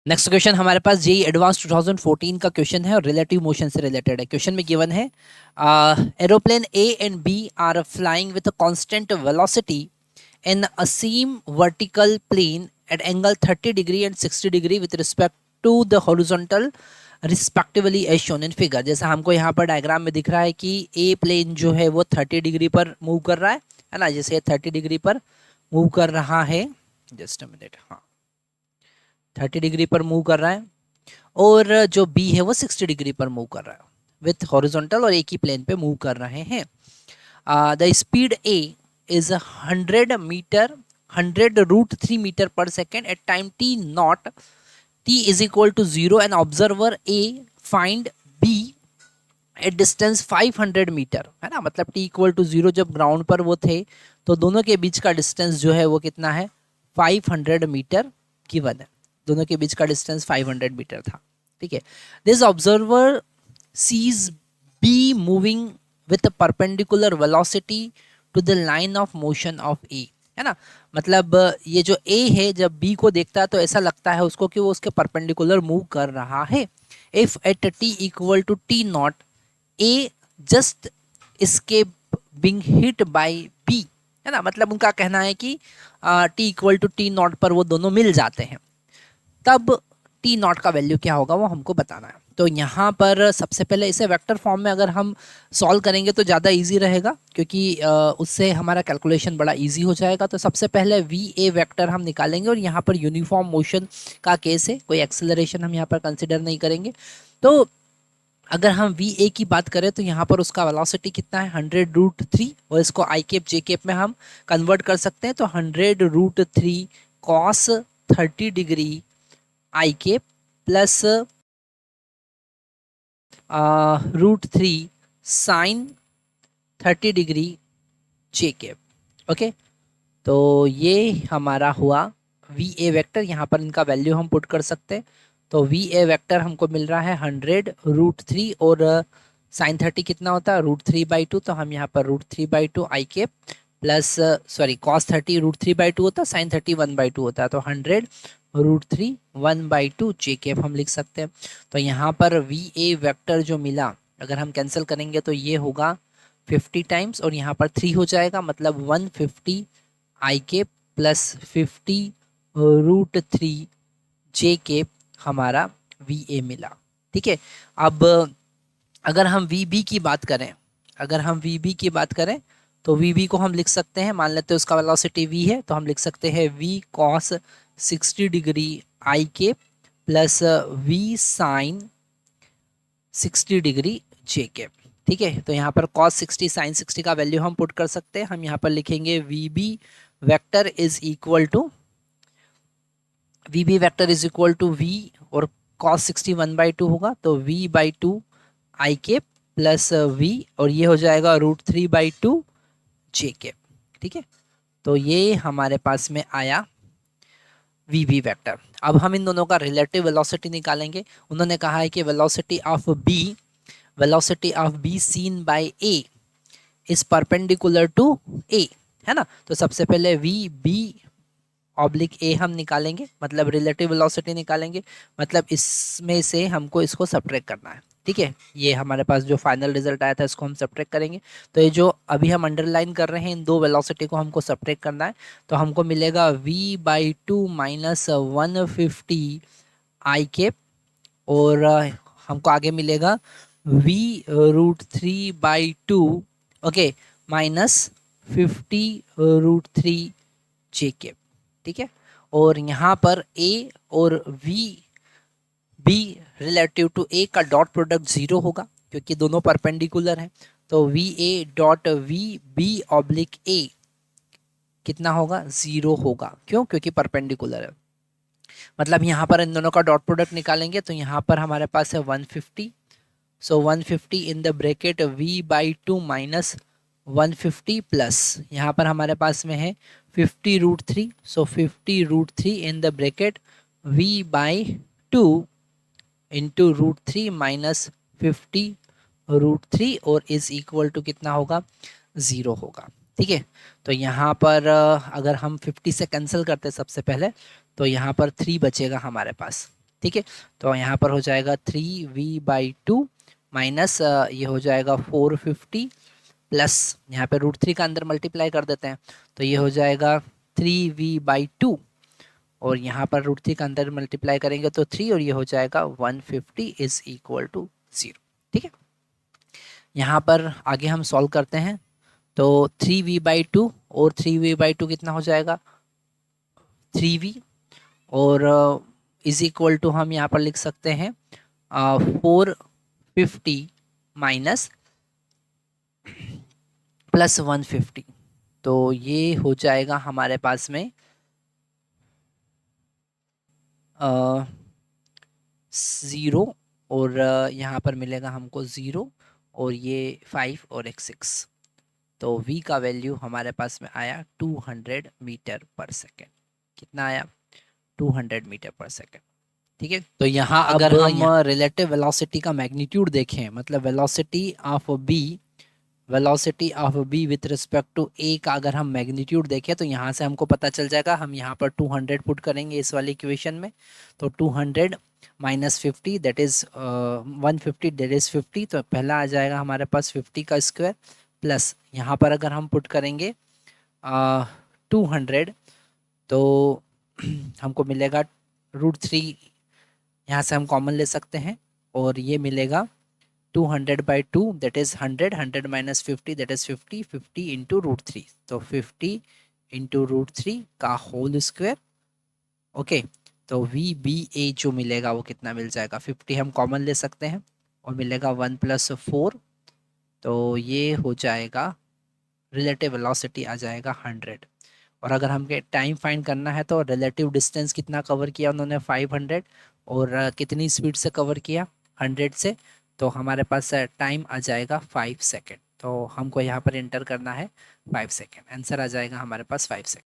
Next question हमारे पास JEE advance 2014 का question है और रिलेटिव मोशन से रिलेटेड है। क्वेश्चन में गिवन है aeroplane A and B are flying with a constant velocity in a same vertical plane at angle 30 degree and 60 degree with respect to the horizontal respectively as shown in figure. जैसा हमको यहाँ पर diagram में दिख रहा है कि ए plane जो है वो 30 डिग्री पर मूव कर रहा है ना, जैसे 30 डिग्री पर मूव कर रहा है। जस्ट अ मिनट, हाँ 30 डिग्री पर मूव कर रहा है और जो बी है वो 60 डिग्री पर मूव कर रहा है विथ हॉरिजॉन्टल और एक ही प्लेन पे मूव कर रहे हैं। The speed A is 100 metre 100√3 metre per second at time T not, T is equal to 0 and observer A find B at distance 500 metre, है ना। मतलब टी इक्वल टू 0 जब ग्राउंड पर वो थे तो दोनों के बीच का डिस्टेंस जो है वो कितना है, 500 मीटर गिवन है। दोनों के बीच का डिस्टेंस 500 मीटर था, ठीक है। This observer sees B moving with perpendicular velocity to the line of motion of A, है ना। मतलब ये जो ए है जब बी को देखता है तो ऐसा लगता है उसको कि वो उसके परपेंडिकुलर मूव कर रहा है। If at T equal to T nought A just escape being hit by B, है ना। मतलब उनका कहना है कि T equal to T nought पर वो दोनों मिल जाते हैं, तब टी नॉट का वैल्यू क्या होगा वो हमको बताना है। तो यहाँ पर सबसे पहले इसे वेक्टर फॉर्म में अगर हम सॉल्व करेंगे तो ज़्यादा इजी रहेगा, क्योंकि उससे हमारा कैलकुलेशन बड़ा इजी हो जाएगा। तो सबसे पहले वी ए वेक्टर हम निकालेंगे और यहाँ पर यूनिफॉर्म मोशन का केस है, कोई एक्सेलरेशन हम यहाँ पर कंसिडर नहीं करेंगे। तो अगर हम वी ए की बात करें तो यहाँ पर उसका वेलोसिटी कितना है, 100√3, और इसको आई केप जे केप में हम कन्वर्ट कर सकते हैं। तो 100√3 cos 30 degree I cap plus √3 sine 30 degree J cap. Okay, तो ये हमारा हुआ वी ए वेक्टर। यहाँ पर इनका वैल्यू हम पुट कर सकते हैं। तो वी ए वेक्टर हमको मिल रहा है 100√3 और साइन 30 कितना होता है, √3/2। तो हम यहाँ पर √3/2 आई के प्लस सॉरी कॉस 30 √3/2 होता है, साइन 30 1/2 होता है। तो 100√3 1/2 जे केप हम लिख सकते हैं। तो यहाँ पर वी ए वेक्टर जो मिला अगर हम कैंसिल करेंगे तो ये होगा 50 टाइम्स और यहाँ पर 3 हो जाएगा, मतलब 150 आई के प्लस 50√3 जे के हमारा वी ए मिला, ठीक है। अब अगर हम वी बी की बात करें, अगर हम वी बी की बात करें तो वी बी को हम लिख सकते हैं, मान लेते हैं उसका वेलोसिटी वी है तो हम लिख सकते हैं वी कॉस 60 डिग्री आई के प्लस वी साइन 60 डिग्री जे के, ठीक है। तो यहाँ पर cos 60 sin 60 का वैल्यू हम पुट कर सकते हैं। हम यहाँ पर लिखेंगे V B vector is equal to V और cos 60 1/2 होगा तो v/2 आई के प्लस वी और ये हो जाएगा √3/2 जे के, ठीक है। तो ये हमारे पास में आया वी बी वेक्टर। अब हम इन दोनों का रिलेटिव वेलोसिटी निकालेंगे। उन्होंने कहा है कि velocity of B seen by A is perpendicular to A, है ना। तो सबसे पहले वी बी ऑब्लिक ए हम निकालेंगे, मतलब रिलेटिव वेलोसिटी निकालेंगे, मतलब इसमें से हमको इसको सब्ट्रैक्ट करना है, ठीक है। ये हमारे पास जो फाइनल रिजल्ट आया था इसको हम सब्ट्रैक्ट करेंगे। तो ये जो अभी हम अंडरलाइन कर रहे हैं इन दो वेलोसिटी को हमको सब्ट्रैक्ट करना है। तो हमको मिलेगा v/2 माइनस 150 आई केप और हमको आगे मिलेगा v√3/2 ओके माइनस 50√3 जे केप, ठीक है। और यहाँ पर a और we be relative to A का डॉट प्रोडक्ट 0 होगा क्योंकि दोनों परपेंडिकुलर हैं। तो V A dot V B oblique A कितना होगा, 0 होगा। क्यों, क्योंकि परपेंडिकुलर है। मतलब यहाँ पर इन दोनों का डॉट प्रोडक्ट निकालेंगे तो यहाँ पर हमारे पास है 150। सो 150 in the bracket v/2 minus 150 plus यहाँ पर हमारे पास में है 50√3। सो 50√3 in the bracket v/2 into √3 minus 50√3 और इज इक्वल टू कितना होगा, 0 होगा, ठीक है। तो यहाँ पर अगर हम 50 से कैंसिल करते सबसे पहले तो यहाँ पर 3 बचेगा हमारे पास, ठीक है। तो यहाँ पर हो जाएगा 3v/2 माइनस ये हो जाएगा 450 प्लस यहाँ पे √3 का अंदर मल्टीप्लाई कर देते हैं, तो ये हो जाएगा 3v/2 और यहाँ पर √3 का अंदर मल्टीप्लाई करेंगे तो 3 और ये हो जाएगा 150 इज इक्वल टू 0। ठीक है, यहाँ पर आगे हम सॉल्व करते हैं। तो 3v/2 और 3v/2 कितना हो जाएगा 3v और इज इक्वल टू हम यहाँ पर लिख सकते हैं 450 माइनस प्लस 150, तो ये हो जाएगा हमारे पास में 0 और यहाँ पर मिलेगा हमको 0 और ये 5 और एक 6, तो v का वैल्यू हमारे पास में आया 200 मीटर पर सेकेंड। कितना आया 200 मीटर पर सेकेंड। ठीक है, तो यहाँ अगर हम रिलेटिव वेलोसिटी का मैग्नीट्यूड देखें, मतलब velocity of B with respect to A का अगर हम मैग्नीट्यूड देखें तो यहाँ से हमको पता चल जाएगा। हम यहाँ पर 200 पुट करेंगे इस वाली इक्वेशन में, तो 200 minus 50 that is 150 that is 50, तो पहला आ जाएगा हमारे पास 50 का स्क्वायर प्लस यहाँ पर अगर हम पुट करेंगे 200 तो हमको मिलेगा √3, यहाँ से हम कॉमन ले सकते हैं और ये मिलेगा 200/2 that is 100 minus 50 that is 50 50 into √3, तो 50 इंटू √3 का होल स्क्वायर। ओके, तो VBA जो मिलेगा वो कितना मिल जाएगा 50 हम कॉमन ले सकते हैं और मिलेगा 1 + 4, तो ये हो जाएगा रिलेटिव वेलोसिटी आ जाएगा 100। और अगर हमके टाइम फाइंड करना है तो रिलेटिव डिस्टेंस कितना कवर किया उन्होंने 500 और कितनी स्पीड से कवर किया 100 से, तो हमारे पास टाइम आ जाएगा 5 सेकेंड। तो हमको यहाँ पर एंटर करना है 5 सेकेंड, आंसर आ जाएगा हमारे पास 5 सेकेंड।